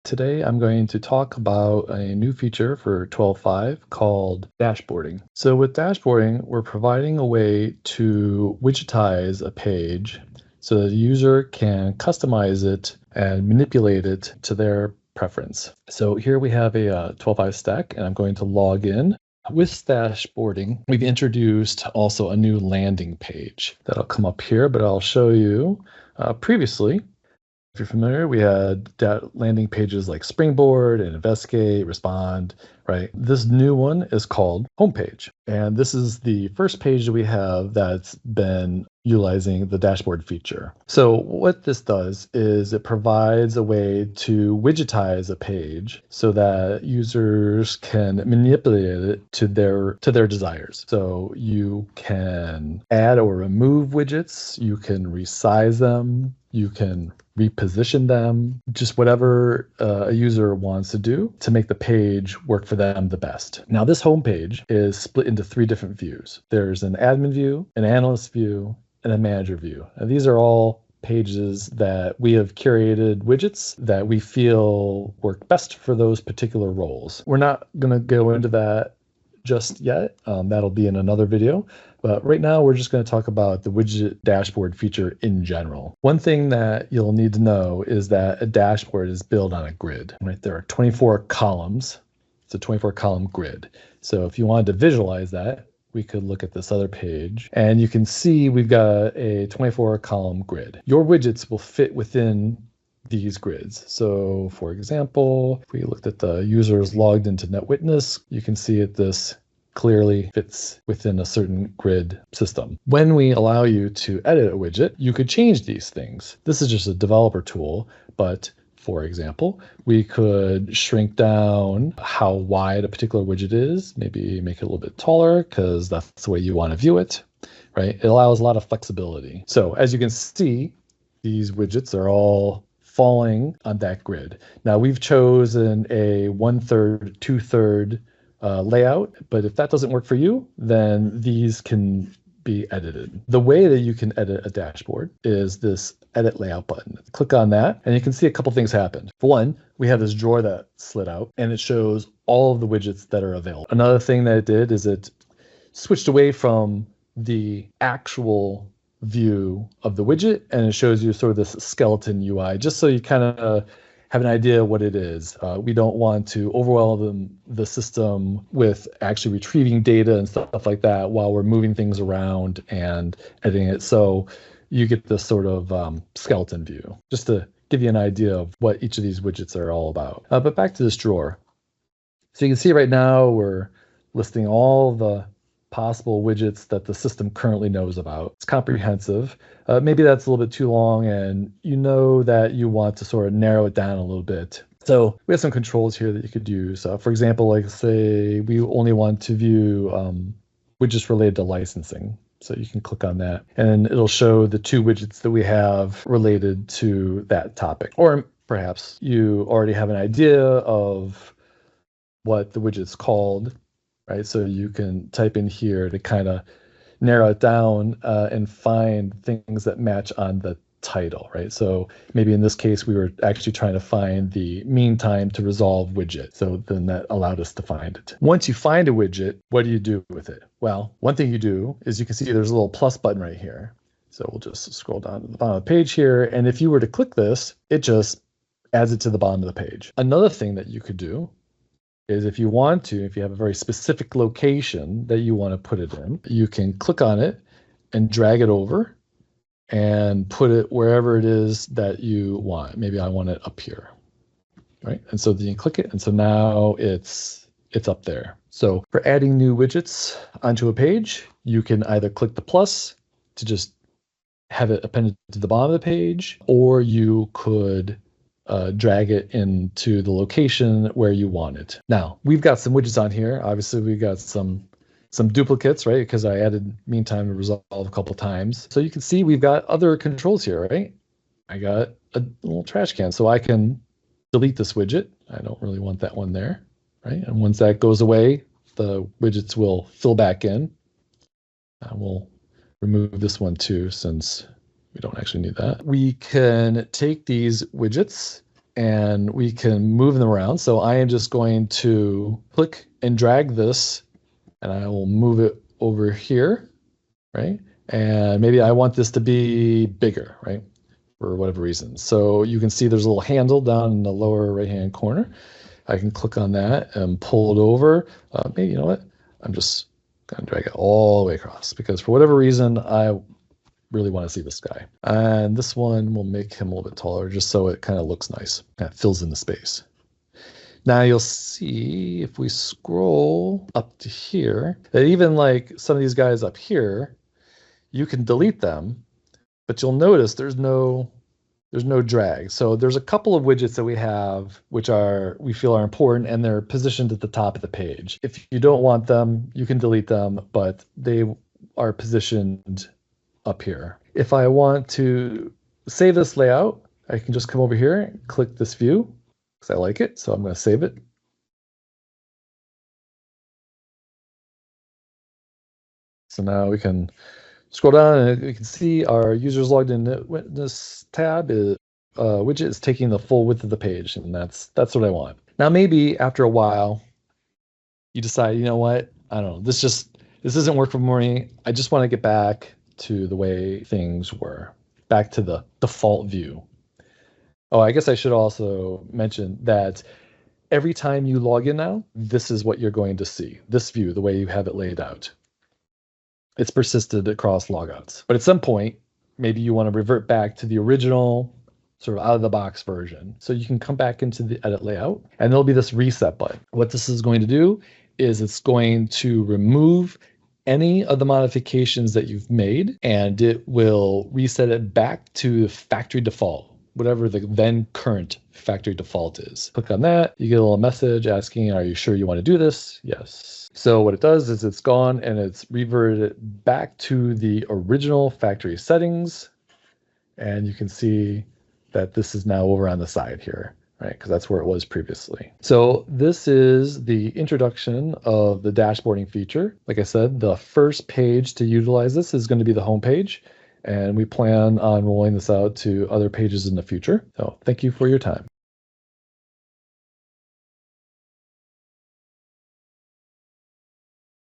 Today I'm going to talk about a new feature for 12.5 called dashboarding. So with dashboarding, we're providing a way to widgetize a page so that the user can customize it and manipulate it to their preference. So here we have a 12.5 stack, and I'm going to log in. With dashboarding, we've introduced also a new landing page that'll come up here, but I'll show you previously. If you're familiar, we had landing pages like Springboard and Investigate, Respond, right? This new one is called Homepage. And this is the first page that we have that's been utilizing the dashboard feature. So what this does is it provides a way to widgetize a page so that users can manipulate it to their desires. So you can add or remove widgets, you can resize them, you can reposition them, just whatever a user wants to do to make the page work for them the best. Now, this homepage is split into three different views. There's an admin view, an analyst view, and a manager view. And these are all pages that we have curated widgets that we feel work best for those particular roles. We're not going to go into that just yet. That'll be in another video. But right now, we're just going to talk about the widget dashboard feature in general. One thing that you'll need to know is that a dashboard is built on a grid. Right? There are 24 columns. It's a 24-column grid. So if you wanted to visualize that, we could look at this other page. And you can see we've got a 24-column grid. Your widgets will fit within these grids. So for example, if we looked at the users logged into NetWitness, you can see that this clearly fits within a certain grid system. When we allow you to edit a widget, you could change these things. This is just a developer tool, but for example, we could shrink down how wide a particular widget is, maybe make it a little bit taller because that's the way you want to view it, right? It allows a lot of flexibility. So as you can see, these widgets are all falling on that grid. Now we've chosen a 1/3, 2/3 layout, but if that doesn't work for you, then these can be edited. The way that you can edit a dashboard is this edit layout button. Click on that and you can see a couple things happen. For one, we have this drawer that slid out and it shows all of the widgets that are available. Another thing that it did is it switched away from the actual view of the widget and it shows you sort of this skeleton UI, just so you kind of have an idea what it is. We don't want to overwhelm the system with actually retrieving data and stuff like that while we're moving things around and editing it. So you get this sort of skeleton view, just to give you an idea of what each of these widgets are all about. But back to this drawer. So you can see right now we're listing all the possible widgets that the system currently knows about. It's comprehensive. Maybe that's a little bit too long and you know that you want to sort of narrow it down a little bit. So we have some controls here that you could use. For example, like say we only want to view widgets related to licensing. So you can click on that and it'll show the two widgets that we have related to that topic. Or perhaps you already have an idea of what the widget's called, right? So you can type in here to kind of narrow it down and find things that match on the title, right? So maybe in this case, we were actually trying to find the mean time to resolve widget. So then that allowed us to find it. Once you find a widget, what do you do with it? Well, one thing you do is you can see there's a little plus button right here. So we'll just scroll down to the bottom of the page here. And if you were to click this, it just adds it to the bottom of the page. Another thing that you could do is if you want to, if you have a very specific location that you want to put it in, you can click on it and drag it over and put it wherever it is that you want. Maybe I want it up here, right? And so then you click it, and so now it's up there. So for adding new widgets onto a page, you can either click the plus to just have it appended to the bottom of the page, or you could drag it into the location where you want it. Now, we've got some widgets on here. Obviously, we've got some duplicates, right? Because I added mean time to resolve a couple times. So you can see we've got other controls here, right? I got a little trash can, so I can delete this widget. I don't really want that one there, right? And once that goes away, the widgets will fill back in. We'll remove this one too, since we don't actually need that. We can take these widgets and we can move them around. So I am just going to click and drag this, and I will move it over here, right? And maybe I want this to be bigger, right? For whatever reason. So you can see there's a little handle down in the lower right-hand corner. I can click on that and pull it over. Maybe, you know what? I'm just going to drag it all the way across because for whatever reason, I really want to see this guy. And this one will make him a little bit taller just so it kind of looks nice. Kind of fills in the space. Now you'll see if we scroll up to here, that even like some of these guys up here, you can delete them, but you'll notice there's no drag. So there's a couple of widgets that we have which we feel are important, and they're positioned at the top of the page. If you don't want them, you can delete them, but they are positioned up here. If I want to save this layout, I can just come over here and click this view because I like it. So I'm going to save it. So now we can scroll down and we can see our users logged in NetWitness tab widget is taking the full width of the page, and that's what I want. Now maybe after a while you decide, you know what, I don't know, this isn't working for me. I just want to get back to the way things were, back to the default view. Oh, I guess I should also mention that every time you log in now, this is what you're going to see, this view, the way you have it laid out. It's persisted across logouts. But at some point, maybe you want to revert back to the original sort of out-of-the-box version. So you can come back into the edit layout, and there'll be this reset button. What this is going to do is it's going to remove any of the modifications that you've made, and it will reset it back to factory default, whatever the then current factory default is. Click on that, you get a little message asking, are you sure you want to do this? Yes. So what it does is it's gone and it's reverted back to the original factory settings. And you can see that this is now over on the side here, right? Because that's where it was previously. So this is the introduction of the dashboarding feature. Like I said, the first page to utilize this is going to be the home page. And we plan on rolling this out to other pages in the future. So thank you for your time.